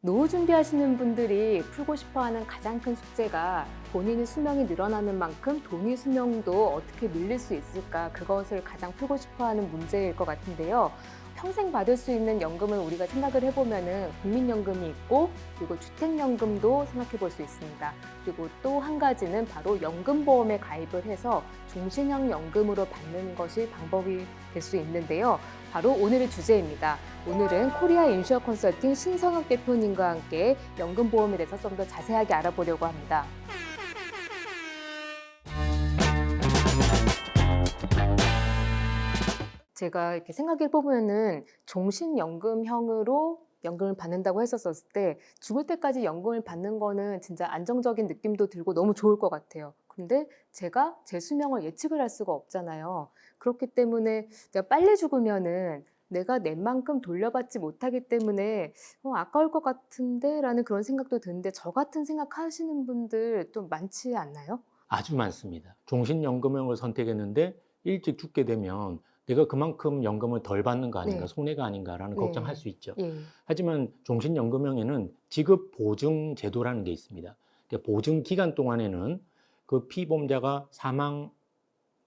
노후 준비하시는 분들이 풀고 싶어하는 가장 큰 숙제가 본인의 수명이 늘어나는 만큼 돈의 수명도 어떻게 늘릴 수 있을까, 그것을 가장 풀고 싶어하는 문제일 것 같은데요. 평생 받을 수 있는 연금을 우리가 생각을 해보면은 국민연금이 있고, 그리고 주택연금도 생각해 볼 수 있습니다. 그리고 또 한 가지는 바로 연금보험에 가입을 해서 종신형 연금으로 받는 것이 방법이 될 수 있는데요. 바로 오늘의 주제입니다. 오늘은 코리아 인슈어 컨설팅 신성혁 대표님과 함께 연금보험에 대해서 좀 더 자세하게 알아보려고 합니다. 제가 이렇게 생각해 보면은 종신연금형으로 연금을 받는다고 했었을 때 죽을 때까지 연금을 받는 거는 진짜 안정적인 느낌도 들고 너무 좋을 것 같아요. 근데 제가 제 수명을 예측을 할 수가 없잖아요. 그렇기 때문에 내가 빨리 죽으면은 내가 낸 만큼 돌려받지 못하기 때문에 아까울 것 같은데 라는 그런 생각도 드는데, 저 같은 생각하시는 분들 좀 많지 않나요? 아주 많습니다. 종신연금형을 선택했는데 일찍 죽게 되면 내가 그만큼 연금을 덜 받는 거 아닌가, 네, 손해가 아닌가라는 걱정할 네, 수 있죠. 예. 하지만 종신연금형에는 지급 보증 제도라는 게 있습니다. 그러니까 보증 기간 동안에는 그 피보험자가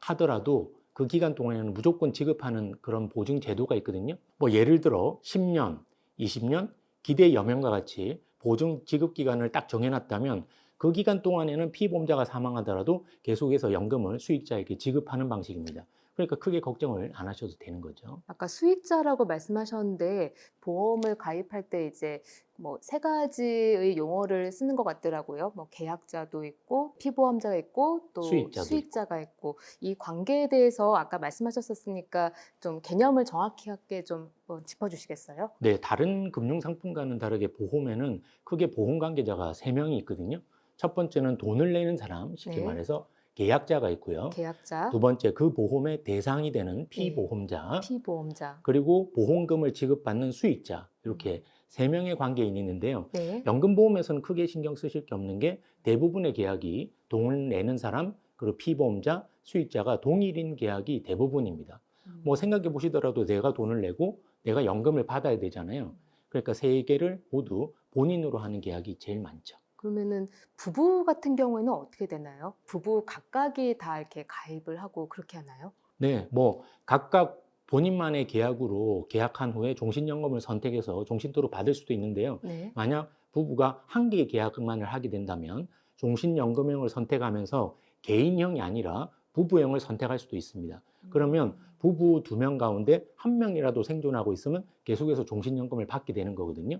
사망하더라도 그 기간 동안에는 무조건 지급하는 그런 보증 제도가 있거든요. 뭐 예를 들어 10년, 20년 기대 여명과 같이 보증 지급 기간을 딱 정해놨다면 그 기간 동안에는 피보험자가 사망하더라도 계속해서 연금을 수익자에게 지급하는 방식입니다. 그러니까 크게 걱정을 안 하셔도 되는 거죠. 아까 수익자라고 말씀하셨는데, 보험을 가입할 때 이제 뭐 세 가지의 용어를 쓰는 것 같더라고요. 뭐 계약자도 있고, 피보험자가 있고, 또 수익자도 있고. 수익자가 있고, 이 관계에 대해서 아까 말씀하셨었으니까 좀 개념을 정확하게 좀 짚어주시겠어요? 네, 다른 금융상품과는 다르게 보험에는 크게 보험 관계자가 세명이 있거든요. 첫 번째는 돈을 내는 사람, 쉽게 네, 말해서 계약자가 있고요. 두 계약자, 번째, 그 보험의 대상이 되는 예, 피보험자, 피보험자. 그리고 보험금을 지급받는 수익자, 음, 이렇게 세 명의 관계인이 있는데요. 네, 연금보험에서는 크게 신경 쓰실 게 없는 게 대부분의 계약이 돈을 내는 사람, 그리고 피보험자, 수익자가 동일인 계약이 대부분입니다. 뭐 음. 생각해 보시더라도 내가 돈을 내고 내가 연금을 받아야 되잖아요. 그러니까 세 개를 모두 본인으로 하는 계약이 제일 많죠. 그러면은 부부 같은 경우에는 어떻게 되나요? 부부 각각이 다 이렇게 가입을 하고 그렇게 하나요? 네, 뭐 각각 본인만의 계약으로 계약한 후에 종신연금을 선택해서 종신토로 받을 수도 있는데요. 네. 만약 부부가 한 개의 계약만을 하게 된다면 종신연금형을 선택하면서 개인형이 아니라 부부형을 선택할 수도 있습니다. 그러면 음. 부부 두 명 가운데 한 명이라도 생존하고 있으면 계속해서 종신연금을 받게 되는 거거든요.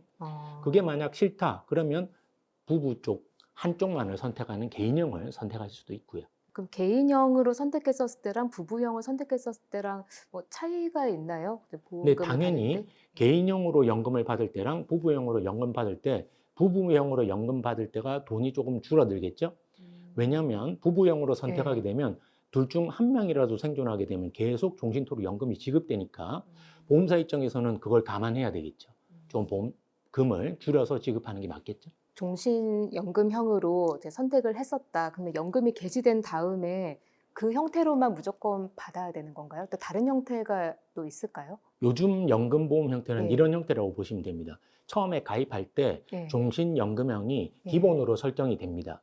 그게 어. 만약 싫다, 그러면 부부 쪽 한쪽만을 선택하는 개인형을 선택하실 수도 있고요. 그럼 개인형으로 선택했었을 때랑 부부형을 선택했었을 때랑 뭐 차이가 있나요? 그 근데 보험금을 받을 때? 당연히 개인형으로 연금을 받을 때랑 부부형으로 연금 받을 때, 부부형으로 연금 받을 때가 돈이 조금 줄어들겠죠? 음. 왜냐하면 부부형으로 선택하게 네. 되면 둘 중 한 명이라도 생존하게 되면 계속 종신토로 연금이 지급되니까 음. 보험사 입장에서는 그걸 감안해야 되겠죠. 좀 음. 보험금을 줄여서 지급하는 게 맞겠죠. 종신연금형으로 이제 선택을 했었다. 근데 연금이 개시된 다음에 그 형태로만 무조건 받아야 되는 건가요? 또 다른 형태가 또 있을까요? 요즘 연금보험 형태는 예. 이런 형태라고 보시면 됩니다. 처음에 가입할 때 예. 종신연금형이 예. 기본으로 설정이 됩니다.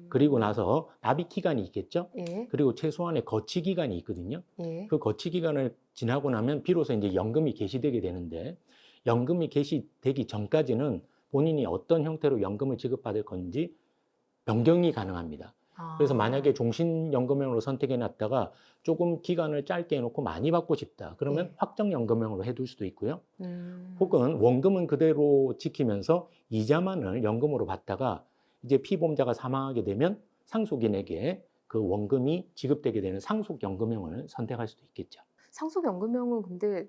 그리고 음. 나서 납입 기간이 있겠죠? 예. 그리고 최소한의 거치 기간이 있거든요. 예. 그 거치 기간을 지나고 나면 비로소 이제 연금이 개시되게 되는데, 연금이 개시되기 전까지는 본인이 어떤 형태로 연금을 지급받을 건지 변경이 가능합니다. 그래서 만약에 아. 종신연금형으로 선택해 놨다가 조금 기간을 짧게 해놓고 많이 받고 싶다, 그러면 예. 확정연금형으로 해둘 수도 있고요. 음. 혹은 원금은 그대로 지키면서 이자만을 연금으로 받다가 이제 피보험자가 사망하게 되면 상속인에게 그 원금이 지급되게 되는 상속연금형을 선택할 수도 있겠죠. 상속연금형은 근데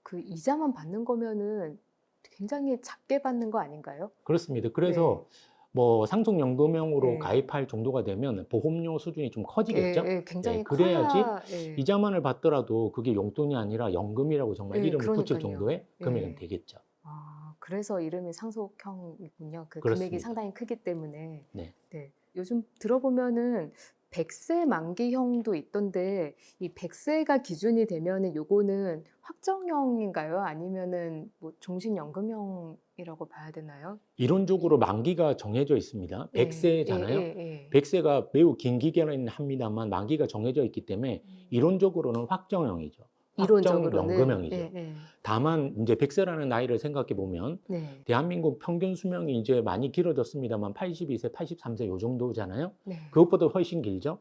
그 이자만 받는 거면은 굉장히 작게 받는 거 아닌가요? 그렇습니다. 네. 그래서 뭐 상속연금형으로 예. 가입할 정도가 되면 보험료 수준이 좀 커지겠죠. 예예. 예, 굉장히 그래야지 커야 예. 이자만을 받더라도 그게 용돈이 아니라 연금이라고 정말 예 이름을 붙일 그러니깐요. 정도의 금액은 예. 되겠죠. 아 그래서 이름이 상속형이군요. 그 금액이 그렇습니다. 상당히 크기 때문에. 네. 네. 요즘 들어보면은 100세 만기형도 있던데 이 100세가 기준이 되면은 요거는 확정형인가요? 아니면은 뭐 종신연금형이라고 봐야 되나요? 이론적으로 만기가 정해져 있습니다. 예, 100세잖아요. 예, 예. 100세가 매우 긴 기간은 합니다만 만기가 정해져 있기 때문에 이론적으로는 확정형이죠. 이론적으로는 확정연금형이죠. 예, 예. 다만 이제 100세라는 나이를 생각해 보면 네, 대한민국 평균 수명이 이제 많이 길어졌습니다만 82세, 83세 요 정도잖아요. 네. 그것보다 훨씬 길죠.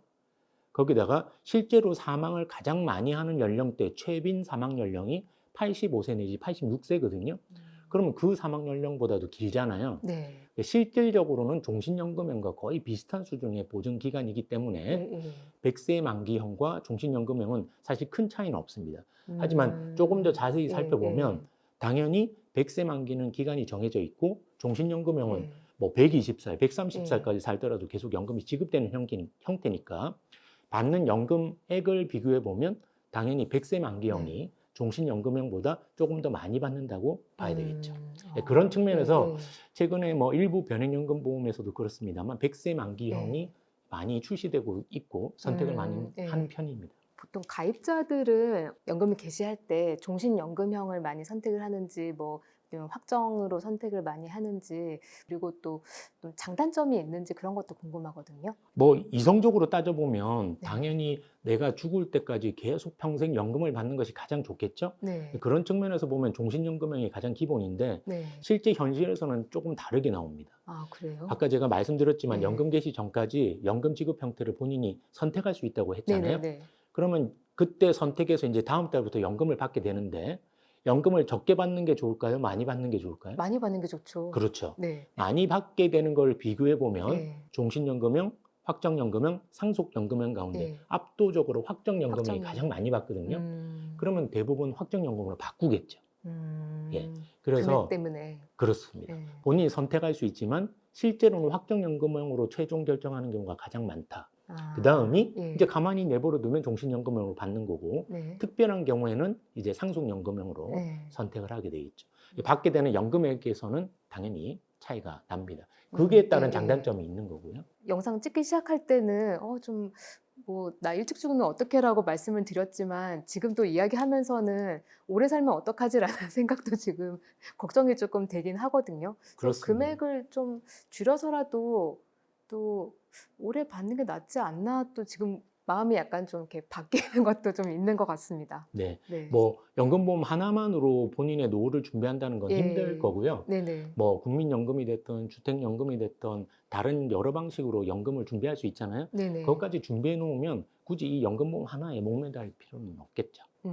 거기다가 실제로 사망을 가장 많이 하는 연령대 최빈 사망 연령이 85세 내지 86세거든요. 그러면 그 사망 연령보다도 길잖아요. 네. 실질적으로는 종신연금형과 거의 비슷한 수준의 보증 기간이기 때문에 예, 예. 100세 만기형과 종신연금형은 사실 큰 차이는 없습니다. 하지만 조금 더 자세히 예, 살펴보면 당연히 100세 만기는 기간이 정해져 있고 종신연금형은 예. 뭐 120살, 130살까지 살더라도 계속 연금이 지급되는 형태니까 받는 연금액을 비교해 보면 당연히 100세 만기형이 종신연금형보다 조금 더 많이 받는다고 봐야 되겠죠. 그런 측면에서 최근에 뭐 일부 변액연금보험에서도 그렇습니다만 100세 만기형이 많이 출시되고 있고 선택을 많이 하는 편입니다. 보통 가입자들은 연금을 개시할 때 종신연금형을 많이 선택을 하는지 뭐 확정으로 선택을 많이 하는지 그리고 또 장단점이 있는지 그런 것도 궁금하거든요. 뭐 이성적으로 따져보면 당연히 내가 죽을 때까지 계속 평생 연금을 받는 것이 가장 좋겠죠. 네. 그런 측면에서 보면 종신연금형이 가장 기본인데 네. 실제 현실에서는 조금 다르게 나옵니다. 아, 그래요? 아까 제가 말씀드렸지만 네. 연금 개시 전까지 연금 지급 형태를 본인이 선택할 수 있다고 했잖아요. 네네네. 그러면 그때 선택해서 이제 다음 달부터 연금을 받게 되는데 연금을 적게 받는 게 좋을까요? 많이 받는 게 좋을까요? 많이 받는 게 좋죠. 그렇죠. 네. 많이 받게 되는 걸 비교해 보면 네. 종신연금형, 확정연금형, 상속연금형 가운데 네. 압도적으로 확정연금이 확정연금. 가장 많이 받거든요. 그러면 대부분 확정연금으로 바꾸겠죠. 예. 그래서 금액 때문에. 그렇습니다. 네. 본인이 선택할 수 있지만 실제로는 확정연금형으로 최종 결정하는 경우가 가장 많다. 아, 그 다음이 예. 이제 가만히 내버려 두면 종신연금형으로 받는 거고 네. 특별한 경우에는 이제 상속연금형으로 네. 선택을 하게 되겠죠. 받게 되는 연금액에서는 당연히 차이가 납니다. 그에 따른 예, 장단점이 있는 거고요. 영상 찍기 시작할 때는 좀 뭐 나 일찍 죽으면 어떡해라고 말씀을 드렸지만 지금 또 이야기하면서는 오래 살면 어떡하지라는 생각도 지금 걱정이 조금 되긴 하거든요. 그래서 그렇습니다. 금액을 좀 줄여서라도 또 오래 받는 게 낫지 않나 또 지금 마음이 약간 좀 이렇게 바뀌는 것도 좀 있는 것 같습니다. 네. 네. 뭐 연금보험 하나만으로 본인의 노후를 준비한다는 건 예. 힘들 거고요. 네네. 뭐 국민연금이 됐든 주택연금이 됐든 다른 여러 방식으로 연금을 준비할 수 있잖아요. 네네. 그것까지 준비해 놓으면 굳이 이 연금보험 하나에 목매달 필요는 없겠죠. 네.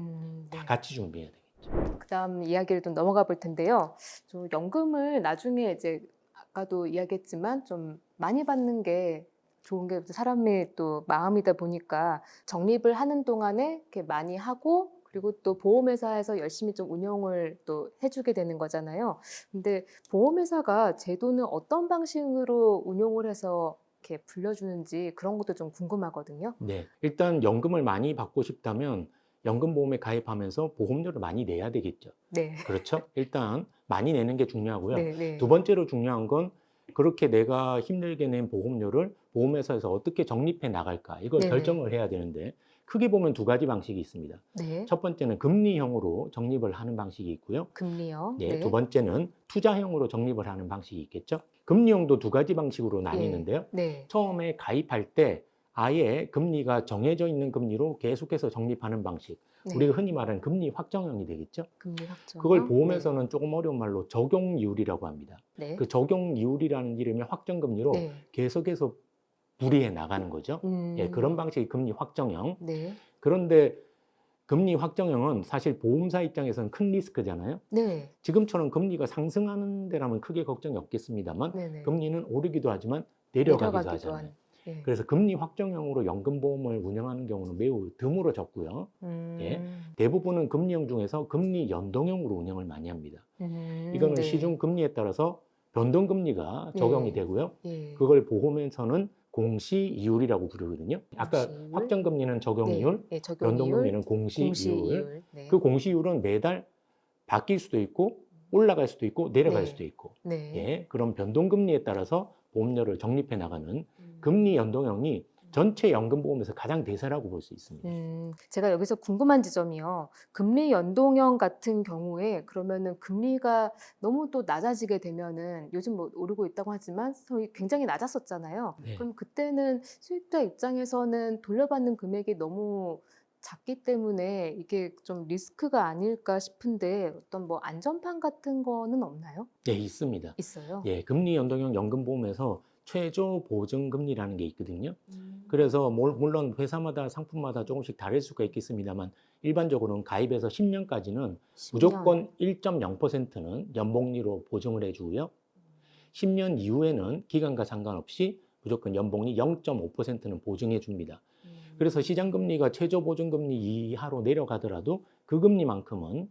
다 같이 준비해야 되겠죠. 그다음 이야기를 좀 넘어가 볼 텐데요. 저 연금을 나중에 이제 아까도 이야기했지만 좀 많이 받는 게 좋은 게 사람의 또 마음이다 보니까 적립을 하는 동안에 이렇게 많이 하고 그리고 또 보험회사에서 열심히 좀 운용을 또 해주게 되는 거잖아요. 근데 보험회사가 제도는 어떤 방식으로 운용을 해서 이렇게 불려주는지 그런 것도 좀 궁금하거든요. 네. 일단 연금을 많이 받고 싶다면 연금보험에 가입하면서 보험료를 많이 내야 되겠죠. 네. 그렇죠? 일단 많이 내는 게 중요하고요. 네, 네. 두 번째로 중요한 건 그렇게 내가 힘들게 낸 보험료를 보험회사에서 어떻게 적립해 나갈까 이걸 네네. 결정을 해야 되는데 크게 보면 두 가지 방식이 있습니다. 네. 첫 번째는 금리형으로 적립을 하는 방식이 있고요. 금리요. 네, 두 번째는 투자형으로 적립을 하는 방식이 있겠죠. 금리형도 두 가지 방식으로 나뉘는데요. 네. 처음에 가입할 때 아예 금리가 정해져 있는 금리로 계속해서 적립하는 방식. 네. 우리가 흔히 말하는 금리 확정형이 되겠죠. 금리 확정. 그걸 보험에서는 조금 어려운 말로 적용이율이라고 합니다. 네. 그 적용이율이라는 이름의 확정금리로 네. 계속해서 불이해 나가는 거죠. 예, 그런 방식이 금리 확정형. 네. 그런데 금리 확정형은 사실 보험사 입장에서는 큰 리스크잖아요. 네. 지금처럼 금리가 상승하는 데라면 크게 걱정이 없겠습니다만 네네. 금리는 오르기도 하지만 내려가기도 내려가기도 하잖아요. 네. 그래서 금리 확정형으로 연금보험을 운영하는 경우는 매우 드물어졌고요. 예. 대부분은 금리형 중에서 금리 연동형으로 운영을 많이 합니다. 이거는 네. 시중 금리에 따라서 변동금리가 적용이 되고요. 예. 그걸 보험에서는 공시이율이라고 부르거든요. 아까 공시이율? 확정금리는 적용이율, 네. 적용이율, 변동금리는 공시이율. 공시이율. 네. 그 공시이율은 매달 바뀔 수도 있고 올라갈 수도 있고 내려갈 네. 수도 있고. 네. 예, 그런 변동금리에 따라서 보험료를 적립해 나가는 금리 연동형이 전체 연금보험에서 가장 대세라고 볼 수 있습니다. 제가 여기서 궁금한 지점이요. 금리 연동형 같은 경우에 그러면은 금리가 너무 또 낮아지게 되면은 요즘 뭐 오르고 있다고 하지만 거의 굉장히 낮았었잖아요. 네. 그럼 그때는 수익자 입장에서는 돌려받는 금액이 너무 작기 때문에 이게 좀 리스크가 아닐까 싶은데 어떤 뭐 안전판 같은 거는 없나요? 네, 있습니다. 있어요. 예, 금리 연동형 연금보험에서 최저 보증금리라는 게 있거든요. 음. 그래서 물론 회사마다 상품마다 조금씩 다를 수가 있겠습니다만 일반적으로는 가입해서 10년까지는 10년. 무조건 1.0%는 연복리로 보증을 해주고요. 10년 이후에는 기간과 상관없이 무조건 연복리 0.5%는 보증해 줍니다. 그래서 시장금리가 최저 보증금리 이하로 내려가더라도 그 금리만큼은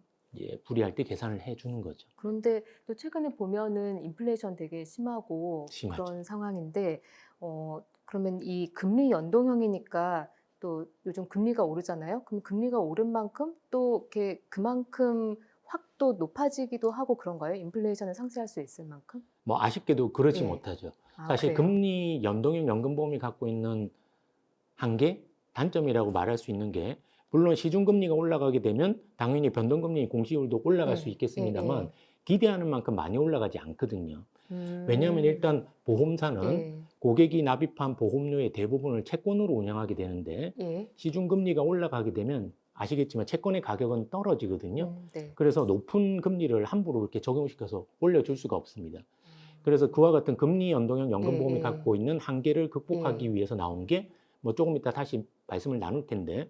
불이할 때 계산을 해주는 거죠. 그런데 또 최근에 보면은 인플레이션 되게 심하고 심하죠. 그런 상황인데, 그러면 이 금리 연동형이니까 또 요즘 금리가 오르잖아요. 그럼 금리가 오른 만큼 또 이렇게 그만큼 확 또 높아지기도 하고 그런가요? 인플레이션을 상쇄할 수 있을 만큼? 뭐 아쉽게도 그렇지 예. 못하죠. 아, 사실 그래요? 금리 연동형 연금보험이 갖고 있는 한계, 단점이라고 말할 수 있는 게 물론 시중금리가 올라가게 되면 당연히 변동금리 공시율도 올라갈 수 예, 있겠습니다만 예. 기대하는 만큼 많이 올라가지 않거든요. 음. 왜냐하면 일단 보험사는 예, 고객이 납입한 보험료의 대부분을 채권으로 운영하게 되는데 예. 시중금리가 올라가게 되면 아시겠지만 채권의 가격은 떨어지거든요. 네. 그래서 높은 금리를 함부로 이렇게 적용시켜서 올려줄 수가 없습니다. 그래서 그와 같은 금리 연동형 연금보험이 예. 갖고 있는 한계를 극복하기 예. 위해서 나온 게 뭐 조금 이따 다시 말씀을 나눌 텐데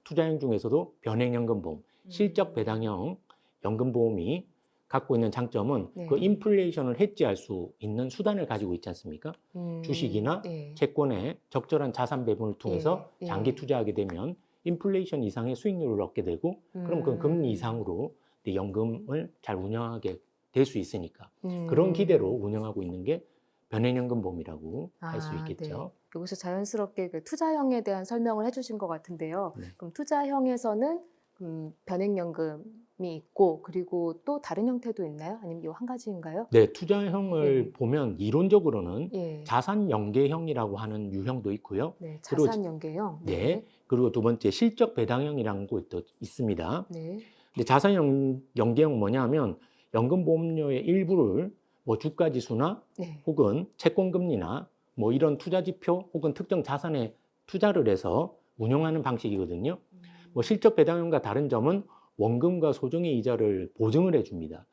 투자형 중에서도 변액연금보험, 실적 배당형 연금보험이 갖고 있는 장점은 네. 그 인플레이션을 해지할 수 있는 수단을 가지고 있지 않습니까? 주식이나 예. 채권에 적절한 자산 배분을 통해서 예. 장기 투자하게 되면 인플레이션 이상의 수익률을 얻게 되고 그럼 그 금리 이상으로 내 연금을 잘 운영하게 될 수 있으니까 그런 기대로 운영하고 있는 게 변액연금보험이라고 할 수 있겠죠. 네. 여기서 자연스럽게 그 투자형에 대한 설명을 해주신 것 같은데요. 네. 그럼 투자형에서는 변액연금이 있고 그리고 또 다른 형태도 있나요? 아니면 이 한 가지인가요? 네, 투자형을 예. 보면 이론적으로는 예. 자산연계형이라고 하는 유형도 있고요. 네. 그리고 자산연계형. 네, 그리고 두 번째 실적배당형이라는 것도 있습니다. 네. 근데 자산연계형 뭐냐면 연금보험료의 일부를 뭐 주가지수나 네. 혹은 채권금리나 뭐 이런 투자지표 혹은 특정 자산에 투자를 해서 운영하는 방식이거든요. 뭐 실적배당형과 다른 점은 원금과 소정의 이자를 보증을 해줍니다.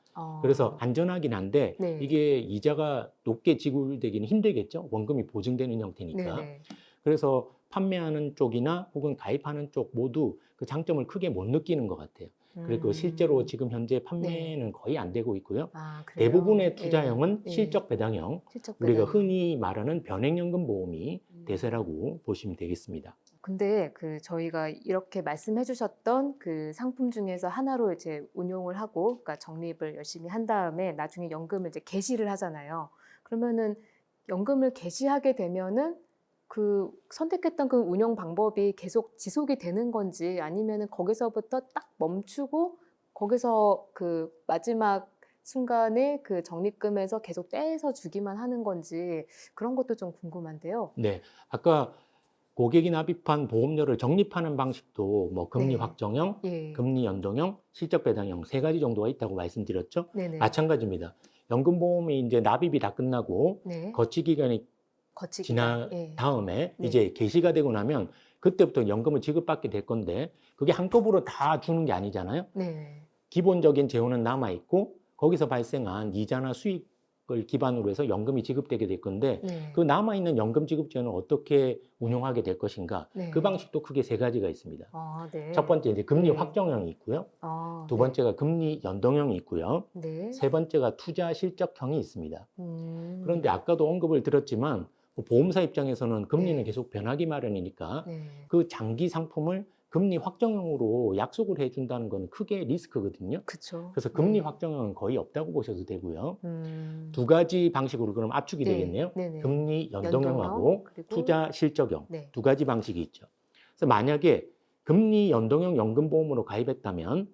그래서 안전하긴 한데 네. 이게 이자가 높게 지불되기는 힘들겠죠. 원금이 보증되는 형태니까. 네네. 그래서 판매하는 쪽이나 혹은 가입하는 쪽 모두 그 장점을 크게 못 느끼는 것 같아요. 그리고 실제로 지금 현재 판매는 거의 안 되고 있고요. 아, 그래요? 대부분의 투자형은 예. 실적배당형, 우리가 흔히 말하는 변액연금보험이 대세라고 보시면 되겠습니다. 근데 그 저희가 이렇게 말씀해 주셨던 그 상품 중에서 하나로 이제 운용을 하고, 그러니까 적립을 열심히 한 다음에 나중에 연금을 이제 개시를 하잖아요. 그러면은 연금을 개시하게 되면은 그 선택했던 그 운영 방법이 계속 지속이 되는 건지 아니면은 거기서부터 딱 멈추고 거기서 그 마지막 순간에 그 적립금에서 계속 떼서 주기만 하는 건지 그런 것도 좀 궁금한데요. 네, 아까 고객이 납입한 보험료를 적립하는 방식도 뭐 금리 네. 확정형, 예. 금리 연동형, 실적 배당형 세 가지 정도가 있다고 말씀드렸죠. 네네. 마찬가지입니다. 연금보험이 이제 납입이 다 끝나고 네. 거치 기간이 지난 예. 다음에 네. 이제 개시가 되고 나면 그때부터 연금을 지급받게 될 건데 그게 한꺼번에 다 주는 게 아니잖아요. 네. 기본적인 재원은 남아 있고 거기서 발생한 이자나 수익을 기반으로 해서 연금이 지급되게 될 건데 네. 그 남아있는 연금 지급 재원을 어떻게 운용하게 될 것인가 네. 그 방식도 크게 세 가지가 있습니다. 아, 네. 첫 번째 이제 금리 네. 확정형이 있고요. 아, 두 번째가 금리 연동형이 있고요. 네. 세 번째가 투자 실적형이 있습니다. 음. 그런데 아까도 언급을 드렸지만 보험사 입장에서는 금리는 네. 계속 변하기 마련이니까 네. 그 장기 상품을 금리 확정형으로 약속을 해준다는 건 크게 리스크거든요. 그쵸. 그래서 금리 네. 확정형은 거의 없다고 보셔도 되고요. 음. 두 가지 방식으로 그럼 압축이 네. 되겠네요. 네네. 금리 연동형, 연동형하고 그리고 투자 실적형 네. 두 가지 방식이 있죠. 그래서 만약에 금리 연동형 연금보험으로 가입했다면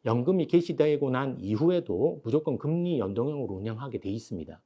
연금이 개시되고 난 이후에도 무조건 금리 연동형으로 운영하게 돼 있습니다.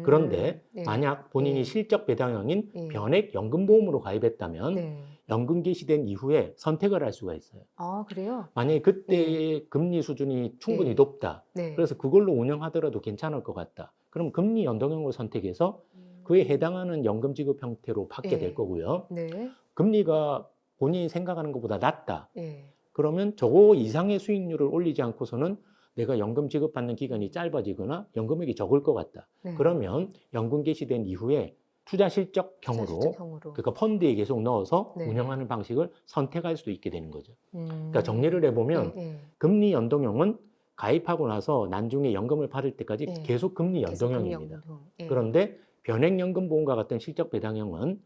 그런데 네. 만약 본인이 네. 실적 배당형인 네. 변액 연금보험으로 가입했다면 네. 연금 개시된 이후에 선택을 할 수가 있어요. 아, 그래요? 만약에 예. 그때의 금리 수준이 충분히 예. 높다. 네. 그래서 그걸로 운영하더라도 괜찮을 것 같다. 그럼 금리 연동형을 선택해서 그에 해당하는 연금 지급 형태로 받게 될 예. 거고요. 네. 금리가 본인이 생각하는 것보다 낮다. 예. 그러면 저거 이상의 수익률을 올리지 않고서는 내가 연금 지급받는 기간이 짧아지거나 연금액이 적을 것 같다. 네. 그러면 연금 개시된 이후에 투자 실적형으로 실질적으로. 그러니까 펀드에 계속 넣어서 네. 운영하는 방식을 선택할 수도 있게 되는 거죠. 음. 그러니까 정리를 해보면 예. 예. 금리 연동형은 가입하고 나서 나중에 연금을 받을 때까지 예. 계속 금리 계속 금리 연동형입니다. 연동. 예. 그런데 변액연금보험과 같은 실적 배당형은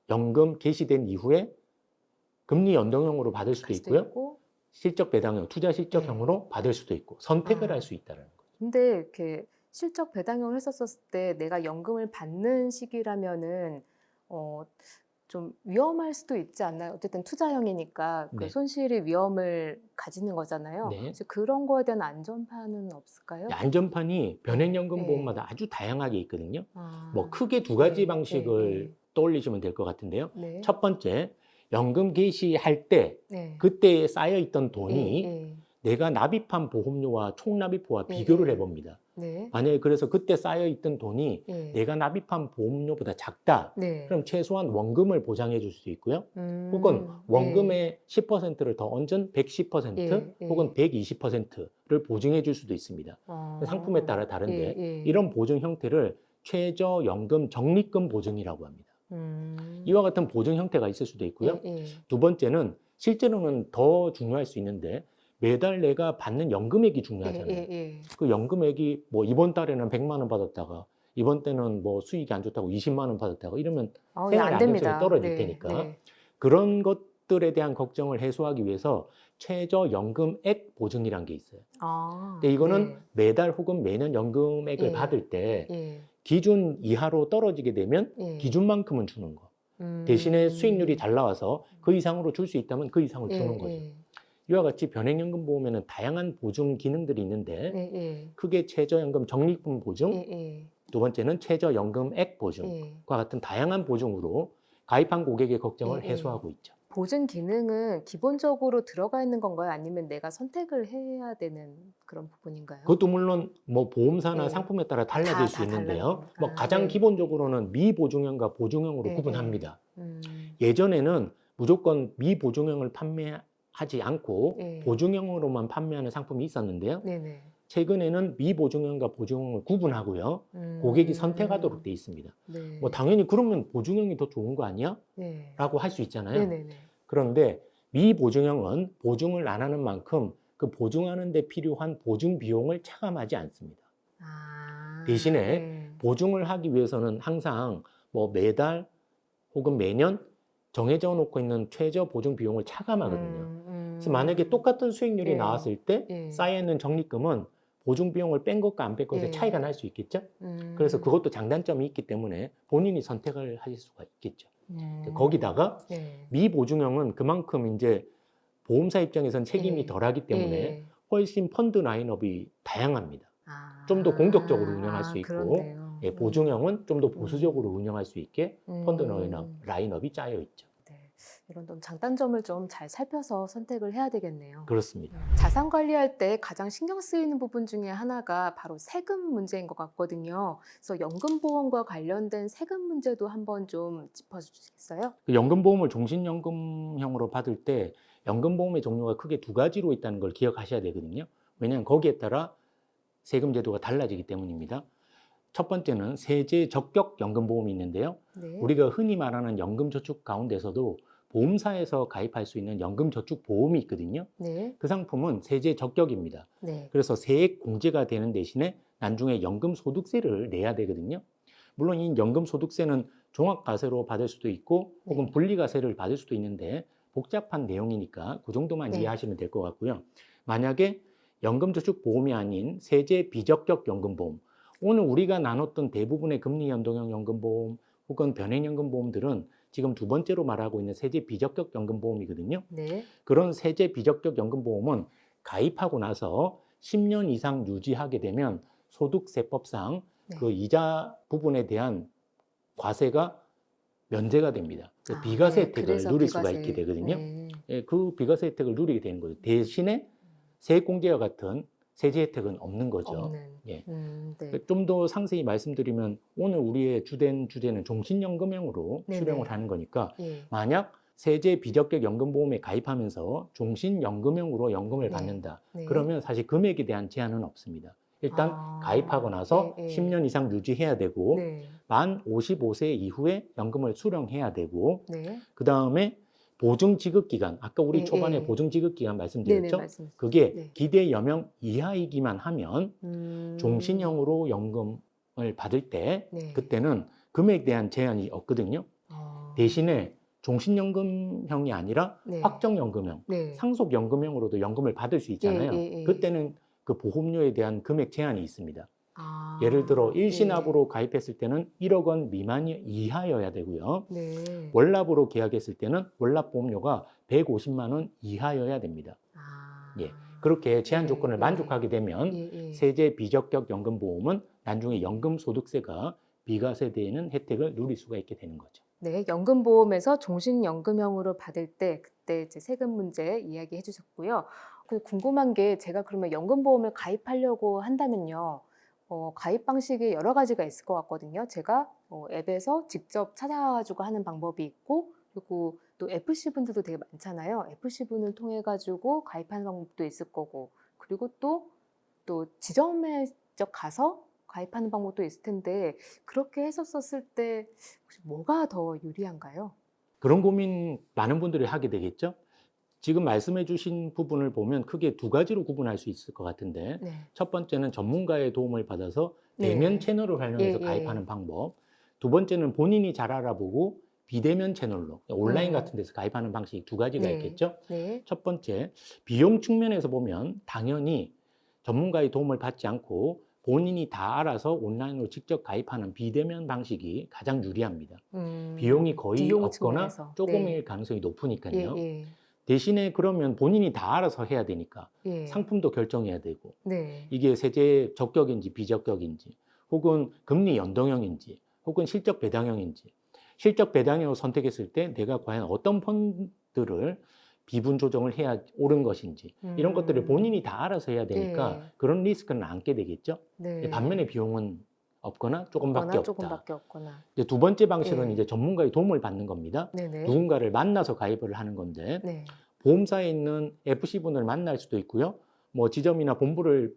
연금 개시된 이후에 금리 연동형으로 받을 수도 갈 수도 있고요. 있고. 실적 배당형, 투자 실적형으로 받을 수도 있고 선택을 아. 할 수 있다는 거죠. 근데 이렇게 실적 배당형을 했었을 때 내가 연금을 받는 시기라면은 좀 위험할 수도 있지 않나요? 어쨌든 투자형이니까 그 네. 손실의 위험을 가지는 거잖아요. 네. 그래서 그런 거에 대한 안전판은 없을까요? 안전판이 변액연금보험마다 네. 아주 다양하게 있거든요. 아. 뭐 크게 두 가지 네. 방식을 떠올리시면 될 것 같은데요. 네. 첫 번째, 연금 개시할 때 네. 그때 쌓여있던 돈이 예. 내가 납입한 보험료와 총납입보와 예, 비교를 예. 해봅니다. 네. 만약에 그래서 그때 쌓여있던 돈이 예. 내가 납입한 보험료보다 작다. 네. 그럼 최소한 원금을 보장해 줄 수 있고요. 혹은 원금의 10%를 더 얹은 110% 예, 혹은 120%를 보증해 줄 수도 있습니다. 상품에 따라 다른데 예. 이런 보증 형태를 최저연금 적립금 보증이라고 합니다. 이와 같은 보증 형태가 있을 수도 있고요. 예. 두 번째는 실제로는 더 중요할 수 있는데 매달 내가 받는 연금액이 중요하잖아요. 예. 그 연금액이 뭐 이번 달에는 100만 원 받았다가 이번 때는 뭐 수익이 안 좋다고 20만 원 받았다가 이러면 예, 생활 안 안정성이 됩니다. 떨어질 네, 테니까 네. 그런 것들에 대한 걱정을 해소하기 위해서 최저연금액 보증이라는 게 있어요. 아, 근데 이거는 네. 매달 혹은 매년 연금액을 예. 받을 때 예. 기준 이하로 떨어지게 되면 예. 기준만큼은 주는 거. 대신에 수익률이 잘 나와서 그 이상으로 줄 수 있다면 그 이상을 주는 거죠. 이와 같이 변액연금보험에는 다양한 보증 기능들이 있는데 크게 최저연금 적립금 보증, 두 번째는 최저연금액 보증과 같은 다양한 보증으로 가입한 고객의 걱정을 해소하고 있죠. 보증 기능은 기본적으로 들어가 있는 건가요? 아니면 내가 선택을 해야 되는 그런 부분인가요? 그것도 물론 뭐 보험사나 예. 상품에 따라 달라질 수 다 있는데요. 달라요? 뭐 아, 가장 네. 기본적으로는 미보증형과 보증형으로 예, 구분합니다. 음. 예전에는 무조건 미보증형을 판매하지 않고 예. 보증형으로만 판매하는 상품이 있었는데요. 네네. 최근에는 미보증형과 보증형을 구분하고요. 고객이 선택하도록 돼 있습니다. 네. 뭐 당연히 그러면 보증형이 더 좋은 거 아니야? 네. 라고 할 수 있잖아요. 네네네. 그런데 미보증형은 보증을 안 하는 만큼 그 보증하는 데 필요한 보증 비용을 차감하지 않습니다. 아, 대신에 네. 보증을 하기 위해서는 항상 뭐 매달 혹은 매년 정해져 놓고 있는 최저 보증 비용을 차감하거든요. 그래서 만약에 똑같은 수익률이 예. 나왔을 때 예. 쌓여있는 적립금은 보증 비용을 뺀 것과 안 뺀 것의 예. 차이가 날 수 있겠죠. 그래서 그것도 장단점이 있기 때문에 본인이 선택을 하실 수가 있겠죠. 거기다가 네. 미보증형은 그만큼 이제 보험사 입장에선 책임이 예. 덜하기 때문에 예. 훨씬 펀드 라인업이 다양합니다. 아, 좀 더 공격적으로 운영할 수 있고, 그렇네요. 예, 보증형은 좀 더 보수적으로 운영할 수 있게 펀드 음. 라인업이 짜여 있죠. 네. 이런 좀 장단점을 좀 잘 살펴서 선택을 해야 되겠네요. 그렇습니다. 자산 관리할 때 가장 신경 쓰이는 부분 중에 하나가 바로 세금 문제인 것 같거든요. 그래서 연금보험과 관련된 세금 문제도 한번 좀 짚어주시겠어요? 그 연금보험을 종신연금형으로 받을 때 연금보험의 종류가 크게 두 가지로 있다는 걸 기억하셔야 되거든요. 왜냐하면 거기에 따라 세금 제도가 달라지기 때문입니다. 첫 번째는 세제 적격 연금보험이 있는데요. 네. 우리가 흔히 말하는 연금저축 가운데서도 보험사에서 가입할 수 있는 연금저축보험이 있거든요. 네. 그 상품은 세제 적격입니다. 네. 그래서 세액 공제가 되는 대신에 나중에 연금소득세를 내야 되거든요. 물론 이 연금소득세는 종합과세로 받을 수도 있고 혹은 네. 분리과세를 받을 수도 있는데 복잡한 내용이니까 그 정도만 네. 이해하시면 될 것 같고요. 만약에 연금저축보험이 아닌 세제 비적격 연금보험, 오늘 우리가 나눴던 대부분의 금리 연동형 연금보험 혹은 변액연금보험들은 지금 두 번째로 말하고 있는 세제 비적격 연금보험이거든요. 네. 그런 세제 비적격 연금보험은 가입하고 나서 10년 이상 유지하게 되면 소득세법상 네. 그 이자 부분에 대한 과세가 면제가 됩니다. 그 아, 비과세 네. 혜택을 그래서 누릴 수가 비과세. 있게 되거든요. 네. 예, 그 비과세 혜택을 누리게 되는 거죠. 대신에 세액공제와 같은 세제 혜택은 없는 거죠. 없는. 예. 네. 좀 더 상세히 말씀드리면 오늘 우리의 주된 주제는 종신연금형으로 네네. 수령을 하는 거니까 예. 만약 세제 비적격 연금보험에 가입하면서 종신연금형으로 연금을 네. 받는다. 네. 그러면 사실 금액에 대한 제한은 없습니다. 일단 아, 가입하고 나서 예, 예. 10년 이상 유지해야 되고 네. 만 55세 이후에 연금을 수령해야 되고 네. 그 다음에 보증 지급 기간, 아까 우리 예, 초반에 예. 보증 지급 기간 네네, 말씀드렸죠? 말씀. 그게 네. 기대 여명 이하이기만 하면 종신형으로 연금을 받을 때 네. 그때는 금액에 대한 제한이 없거든요. 어, 대신에 종신연금형이 아니라 네. 확정연금형, 네. 상속연금형으로도 연금을 받을 수 있잖아요. 예, 예, 예. 그때는 그 보험료에 대한 금액 제한이 있습니다. 아, 예를 들어 예. 일시납으로 가입했을 때는 1억 원 이하여야 되고요. 네. 월납으로 계약했을 때는 월납 보험료가 150만 원 이하여야 됩니다. 아, 예, 그렇게 제한 예, 조건을 예. 만족하게 되면 예, 예. 세제 비적격 연금보험은 나중에 연금소득세가 비과세되는 혜택을 누릴 수가 있게 되는 거죠. 네, 연금보험에서 종신연금형으로 받을 때 그때 이제 세금 문제 이야기해 주셨고요. 그 궁금한 게 제가 그러면 연금보험을 가입하려고 한다면요. 가입 방식이 여러 가지가 있을 것 같거든요. 제가 앱에서 직접 찾아가지고 하는 방법이 있고, 그리고 또 FC 분들도 되게 많잖아요. FC 분을 통해 가지고 가입하는 방법도 있을 거고, 그리고 또 지점에 직접 가서 가입하는 방법도 있을 텐데 그렇게 했었을 때 혹시 뭐가 더 유리한가요? 그런 고민 많은 분들이 하게 되겠죠. 지금 말씀해 주신 부분을 보면 크게 두 가지로 구분할 수 있을 것 같은데 네. 첫 번째는 전문가의 도움을 받아서 네. 대면 채널을 활용해서 예, 예. 가입하는 방법. 두 번째는 본인이 잘 알아보고 비대면 채널로 온라인 같은 데서 가입하는 방식이 두 가지가 네. 있겠죠. 네. 첫 번째, 비용 측면에서 보면 당연히 전문가의 도움을 받지 않고 본인이 다 알아서 온라인으로 직접 가입하는 비대면 방식이 가장 유리합니다. 비용이 거의 비용 없거나 측면에서. 조금일 네. 가능성이 높으니까요. 예, 대신에 그러면 본인이 다 알아서 해야 되니까 예. 상품도 결정해야 되고 네. 이게 세제 적격인지 비적격인지 혹은 금리 연동형인지 혹은 실적 배당형인지 실적 배당형을 선택했을 때 내가 과연 어떤 펀드를 비분 조정을 해야 옳은 것인지 이런 것들을 본인이 다 알아서 해야 되니까 예. 그런 리스크는 안게 되겠죠. 네. 반면에 비용은 없거나 조금밖에 없다. 조금밖에 없거나. 이제 두 번째 방식은 예. 이제 전문가의 도움을 받는 겁니다. 네네. 누군가를 만나서 가입을 하는 건데 네. 보험사에 있는 FC분을 만날 수도 있고요. 뭐 지점이나 본부를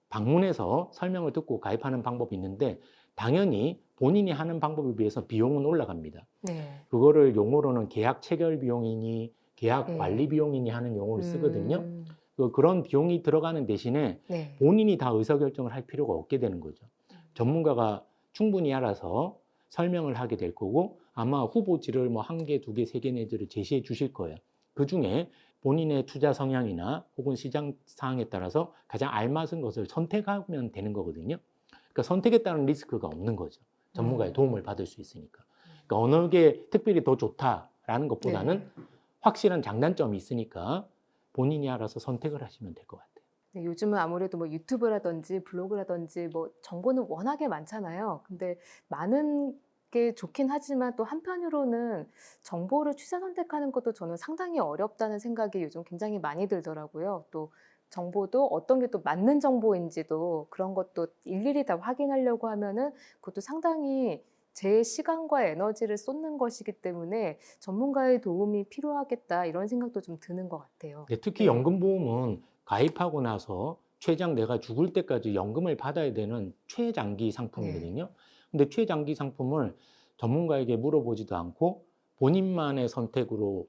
방문해서 설명을 듣고 가입하는 방법이 있는데 당연히 본인이 하는 방법에 비해서 비용은 올라갑니다. 네. 그거를 용어로는 계약 체결 비용이니 계약 네. 관리 비용이니 하는 용어를 쓰거든요. 음, 그런 비용이 들어가는 대신에 네. 본인이 다 의사결정을 할 필요가 없게 되는 거죠. 전문가가 충분히 알아서 설명을 하게 될 거고 아마 후보지를 뭐 한 개, 두 개, 세 개 내지를 제시해 주실 거예요. 그 중에 본인의 투자 성향이나 혹은 시장 상황에 따라서 가장 알맞은 것을 선택하면 되는 거거든요. 그러니까 선택에 따른 리스크가 없는 거죠. 전문가의 도움을 받을 수 있으니까. 그러니까 어느 게 특별히 더 좋다라는 것보다는 네. 확실한 장단점이 있으니까 본인이 알아서 선택을 하시면 될 것 같아요. 네, 요즘은 아무래도 뭐 유튜브라든지 블로그라든지 뭐 정보는 워낙에 많잖아요. 근데 많은 게 좋긴 하지만 또 한편으로는 정보를 취사 선택하는 것도 저는 상당히 어렵다는 생각이 요즘 굉장히 많이 들더라고요. 또 정보도 어떤 게 또 맞는 정보인지도 그런 것도 일일이 다 확인하려고 하면은 그것도 상당히 제 시간과 에너지를 쏟는 것이기 때문에 전문가의 도움이 필요하겠다 이런 생각도 좀 드는 것 같아요. 네, 특히 네. 연금보험은 가입하고 나서 최장 내가 죽을 때까지 연금을 받아야 되는 최장기 상품이거든요. 근데 최장기 상품을 전문가에게 물어보지도 않고 본인만의 선택으로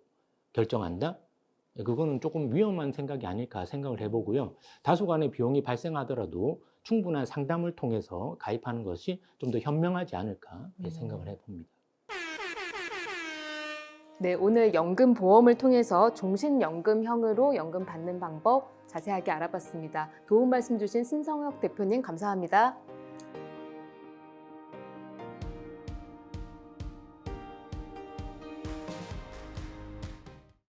결정한다? 그거는 조금 위험한 생각이 아닐까 생각을 해보고요. 다소간의 비용이 발생하더라도 충분한 상담을 통해서 가입하는 것이 좀 더 현명하지 않을까 생각을 해봅니다. 네, 오늘 연금보험을 통해서 종신연금형으로 연금 받는 방법 자세하게 알아봤습니다. 도움 말씀 주신 신성혁 대표님 감사합니다.